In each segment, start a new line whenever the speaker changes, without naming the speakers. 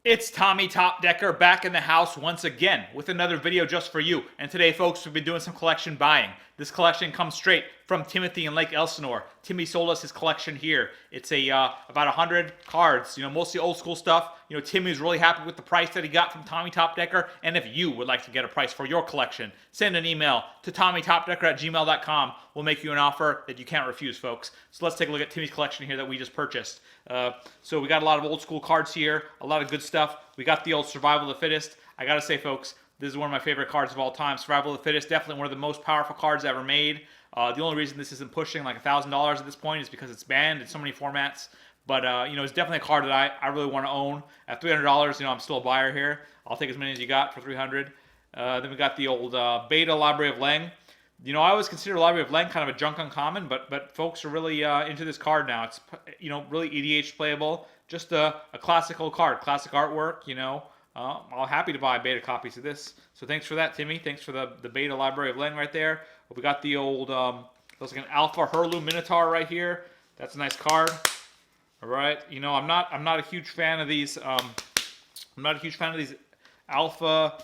It's Tommy Topdecker back in the house once again with another video just for you. And today, folks, we've been doing some collection buying. This collection comes straight from Timothy in Lake Elsinore. Timmy sold us his collection here. It's about 100 cards, mostly old school stuff. Timmy's really happy with the price that he got from Tommy Topdecker. And if you would like to get a price for your collection, send an email to tommytopdecker@gmail.com. We'll make you an offer that you can't refuse, folks. So let's take a look at Timmy's collection here that we just purchased. So we got a lot of old school cards here, a lot of good stuff. We got the old Survival of the Fittest. I gotta say, folks, this is one of my favorite cards of all time. Survival of the Fittest, definitely one of the most powerful cards ever made. The only reason this isn't pushing like $1,000 at this point is because it's banned in so many formats. But it's definitely a card that I really want to own. At $300, I'm still a buyer here. I'll take as many as you got for $300. Then we got the old Beta Library of Leng. I always consider Library of Leng kind of a junk uncommon, but folks are really into this card now. It's really EDH playable, just a classical card, classic artwork. I'm happy to buy beta copies of this. So thanks for that, Timmy. Thanks for the Beta Library of Leng right there. We got the old looks like an Alpha Hurlu Minotaur right here. That's a nice card. All right, I'm not a huge fan of these. I'm not a huge fan of these Alpha.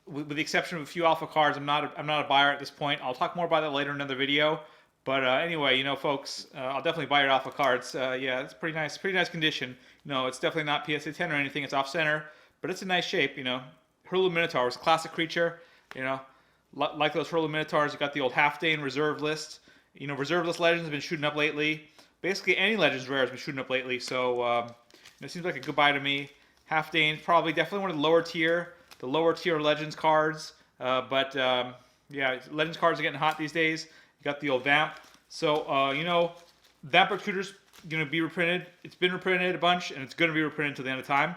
With the exception of a few Alpha cards, I'm not a buyer at this point. I'll talk more about that later in another video. But anyway, folks, I'll definitely buy your Alpha cards. Yeah, it's pretty nice condition. It's definitely not PSA 10 or anything. It's off center, but it's in nice shape. Hurlu Minotaur is a classic creature. Like those Hurlu Minotaurs, you got the old Halfdane reserve list. Reserve list legends have been shooting up lately. Basically, any Legends rare has been shooting up lately. So it seems like a good buy to me. Halfdane, definitely one of the lower tier Legends cards. But yeah, Legends cards are getting hot these days. You got the old Vamp. So Vamp Recruiter's gonna be reprinted. It's been reprinted a bunch, and it's gonna be reprinted until the end of time.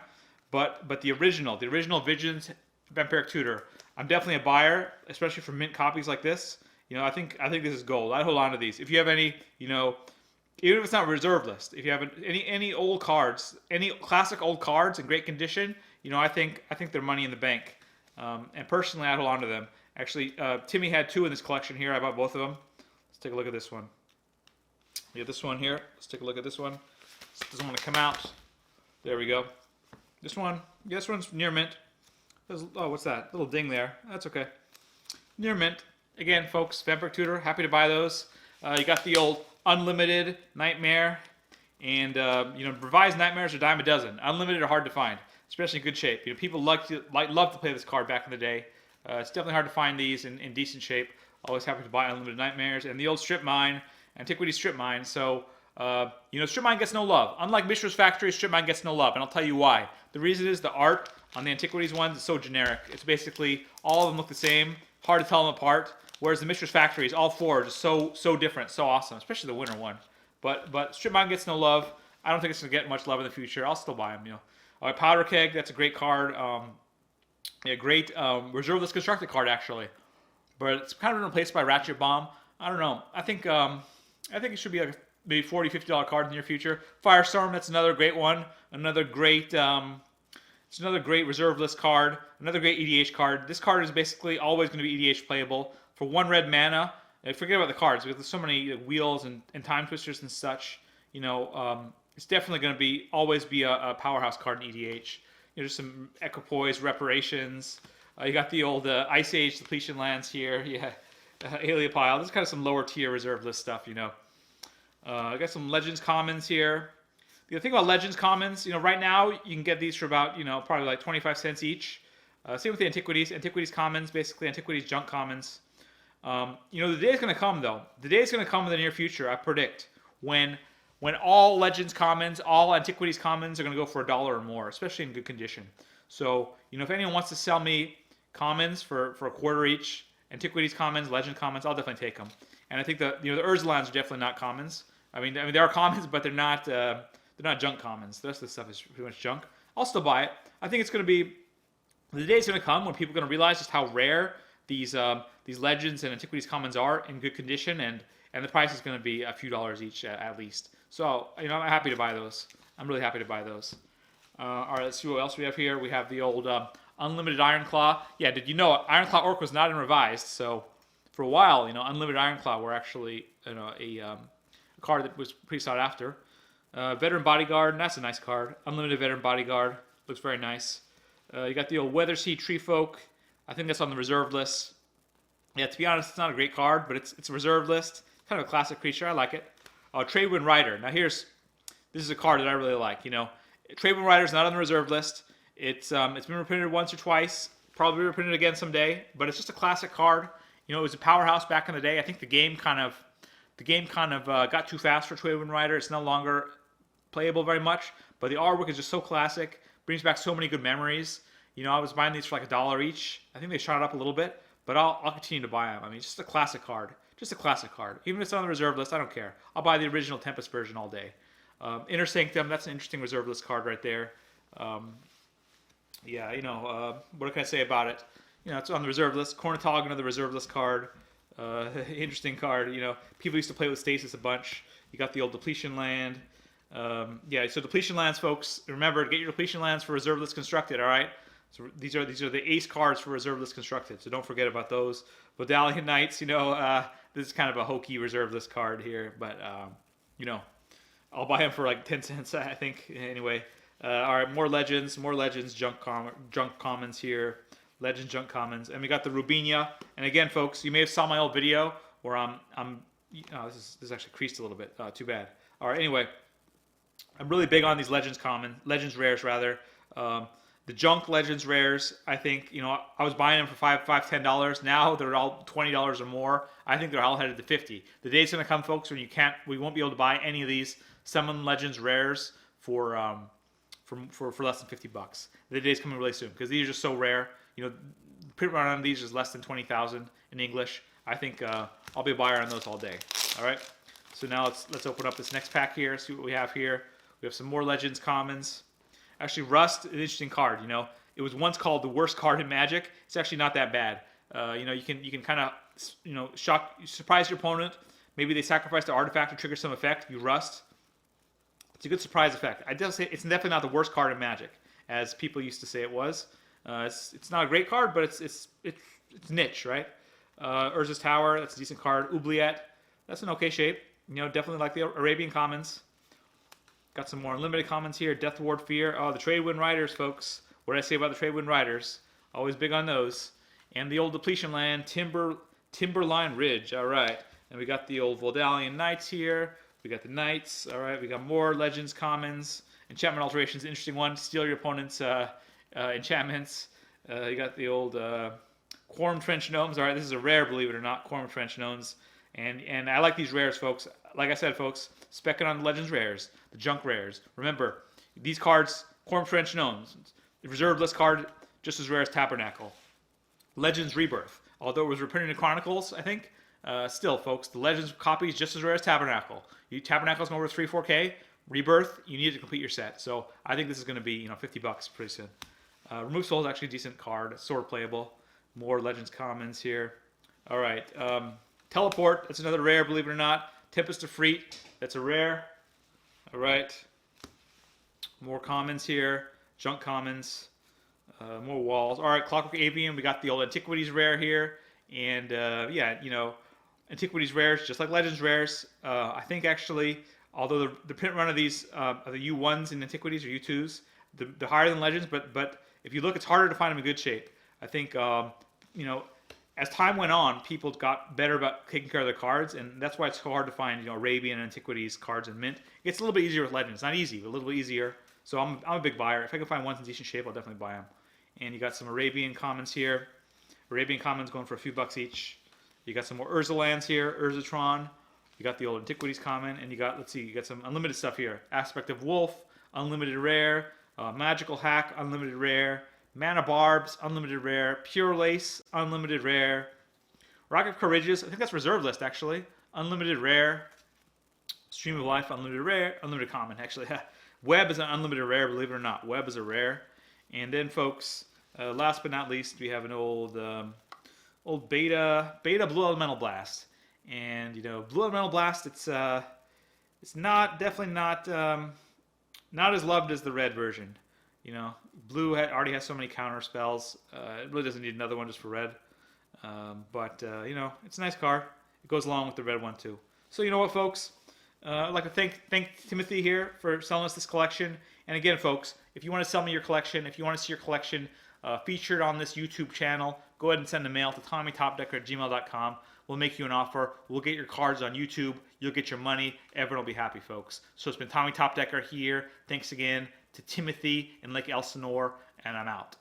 But the original Vigilance Vampiric Tutor, I'm definitely a buyer, especially for mint copies like this. I think this is gold. I'd hold on to these. If you have any, even if it's not reserve list, if you have any old cards, any classic old cards in great condition, I think they're money in the bank. And personally, I'd hold on to them. Actually, Timmy had two in this collection here. I bought both of them. Let's take a look at this one. We have this one here. Let's take a look at this one. This doesn't want to come out. There we go. This one, yeah, this one's near mint. Oh, what's that? Little ding there. That's okay. Near mint. Again, folks, Vampiric Tutor, happy to buy those. You got the old Unlimited Nightmare, and revised Nightmares are a dime a dozen. Unlimited are hard to find, especially in good shape. People love to play this card back in the day. It's definitely hard to find these in decent shape. Always happy to buy Unlimited Nightmares and the old Strip Mine, Antiquity Strip Mine. So Strip Mine gets no love. Unlike Mishra's Factory, Strip Mine gets no love, and I'll tell you why. The reason is the art on the Antiquities ones is so generic. It's basically all of them look the same. Hard to tell them apart. Whereas the Mishra's Factories, all four are just so different, so awesome, especially the winter one. But Strip Mine gets no love. I don't think it's gonna get much love in the future. I'll still buy them. All right, Powder Keg, that's a great card. Great reserve list constructed card actually, but it's kind of been replaced by Ratchet Bomb. I don't know. I think it should be like maybe $40, $50 card in the near future. Firestorm, that's another great one. Another great. It's another great reserve list card. Another great EDH card. This card is basically always going to be EDH playable. For 1 red mana, forget about the cards because there's so many wheels and time twisters and such. It's definitely going to always be a powerhouse card in EDH. Just some Equipoise reparations. You got the old Ice Age depletion lands here. Yeah, Heliopile. This is kind of some lower tier reserve list stuff. I got some Legends commons here. The thing about Legends commons, right now you can get these for about probably like 25 cents each. Same with the Antiquities. Antiquities commons, basically Antiquities junk commons. The day is going to come, though. The day is going to come in the near future, I predict, when all Legends commons, all Antiquities commons are going to go for $1 or more, especially in good condition. So, if anyone wants to sell me commons for a quarter each, Antiquities commons, Legend commons, I'll definitely take them. And I think the Urzulans are definitely not commons. I mean they are commons, but they're not junk commons. The rest of the stuff is pretty much junk. I'll still buy it. I think it's going to be the day is going to come when people are going to realize just how rare these Legends and Antiquities commons are in good condition, and the price is going to be a few dollars each at least. So I'm happy to buy those. I'm really happy to buy those. All right, let's see what else we have here. We have the old Unlimited Ironclaw. Yeah, did you know Ironclaw Orc was not in revised? So for a while, Unlimited Ironclaw were actually a card that was pretty sought after. Veteran Bodyguard, that's a nice card. Unlimited Veteran Bodyguard. Looks very nice. You got the old Weathersea Tree Folk. I think that's on the reserve list. Yeah, to be honest, it's not a great card, but it's a reserve list. Kind of a classic creature. I like it. Tradewind Rider. Now this is a card that I really like. You know, Tradewind Rider is not on the reserve list. It's been reprinted once or twice. Probably reprinted again someday. But it's just a classic card. You know, it was a powerhouse back in the day. I think the game kind of got too fast for Tradewind Rider. It's no longer playable very much. But the artwork is just so classic. Brings back so many good memories. You know, I was buying these for like $1 each. I think they shot it up a little bit. But I'll continue to buy them. I mean, it's just a classic card. Just a classic card. Even if it's on the reserve list, I don't care. I'll buy the original Tempest version all day. Inner Sanctum, that's an interesting reserve list card right there. Yeah, you know, what can I say about it? You know, it's on the reserve list. Cornatog, another reserve list card. Interesting card. You know, people used to play with Stasis a bunch. You got the old Depletion Land. Yeah, so Depletion Lands, folks. Remember, get your Depletion Lands for reserve list constructed, all right? So these are the ace cards for reserve list constructed, so don't forget about those. Vodalian Knights, you know, this is kind of a hokey reserve list card here, but you know, I'll buy them for like 10 cents, I think. Anyway, all right, more legends, junk commons here, legends, junk commons, and we got the Rubinia. And again, folks, you may have saw my old video where this is actually creased a little bit. Too bad. All right, anyway, I'm really big on these legends rares rather. The junk legends rares, I think, you know, I was buying them for $10. Now they're all $20 or more. I think they're all headed to $50. The day's gonna come, folks, when we won't be able to buy any of these Summon Legends rares for less than $50. The day's coming really soon because these are just so rare. You know, the print run on these is less than 20,000 in English. I think I'll be a buyer on those all day. All right. So now let's open up this next pack here. See what we have here. We have some more Legends commons. Actually, Rust, an interesting card. You know, it was once called the worst card in Magic. It's actually not that bad. You know, you can kind of, you know, surprise your opponent. Maybe they sacrifice the artifact to trigger some effect. You Rust. It's a good surprise effect. I don't say it's definitely not the worst card in Magic, as people used to say it was. It's not a great card, but it's niche, right? Urza's Tower, that's a decent card. Oubliette, that's an okay shape. You know, definitely like the Arabian Commons. Got some more unlimited commons here. Death Ward Fear. Oh, the Tradewind Riders, folks. What did I say about the Tradewind Riders? Always big on those. And the old Depletion Land, Timberline Ridge. All right. And we got the old Vodalian Knights here. We got the Knights. All right. We got more Legends commons. Enchantment Alterations, interesting one. Steal your opponent's enchantments. You got the old Quorum Trench Gnomes. All right. This is a rare, believe it or not. Quorum Trench Gnomes. And I like these rares, folks. Like I said, folks, specking on the Legends rares, the junk rares. Remember, these cards, Quorum Trench Gnomes, the reserve list card, just as rare as Tabernacle. Legends Rebirth, although it was reprinted in Chronicles, I think, still, folks, the Legends copy is just as rare as Tabernacle. Tabernacle's going over 3-4K. Rebirth, you need to complete your set. So I think this is going to be, you know, $50 pretty soon. Remove Soul is actually a decent card. It's sort of playable. More Legends commons here. All right. Teleport, that's another rare, believe it or not. Tempest of Freet, that's a rare. All right. More commons here. Junk commons. More walls. All right, Clockwork Avian, we got the old Antiquities rare here. And, yeah, you know, Antiquities rares, just like Legends rares. I think, actually, although the print run of these are the U1s in Antiquities or U2s, they're higher than Legends, but if you look, it's harder to find them in good shape. I think, you know, as time went on, people got better about taking care of their cards, and that's why it's so hard to find, you know, Arabian and Antiquities cards in Mint. It's a little bit easier with Legends. Not easy, but a little bit easier. So I'm a big buyer. If I can find ones in decent shape, I'll definitely buy them. And you got some Arabian Commons here. Arabian Commons going for a few bucks each. You got some more Urza lands here, Urzatron. You got the old Antiquities Common, and you got, let's see, you got some unlimited stuff here. Aspect of Wolf, unlimited rare. Magical Hack, unlimited rare. Mana Barbs, unlimited rare. Pure Lace, unlimited rare. Rock of Courageous, I think that's reserve list actually. Unlimited rare. Stream of Life, unlimited rare. Unlimited common, actually. Web is an unlimited rare, believe it or not. Web is a rare. And then, folks, last but not least, we have an old Beta Blue Elemental Blast. And, you know, Blue Elemental Blast, it's definitely not as loved as the red version. You know, blue already has so many counter spells. It really doesn't need another one just for red. But you know, it's a nice card. It goes along with the red one too. So you know what, folks? I'd like to thank Timothy here for selling us this collection. And again, folks, if you want to sell me your collection, if you want to see your collection featured on this YouTube channel, go ahead and send a mail to tommytopdecker@gmail.com. We'll make you an offer. We'll get your cards on YouTube. You'll get your money. Everyone will be happy, folks. So it's been Tommy Topdecker here. Thanks again to Timothy in Lake Elsinore, and I'm out.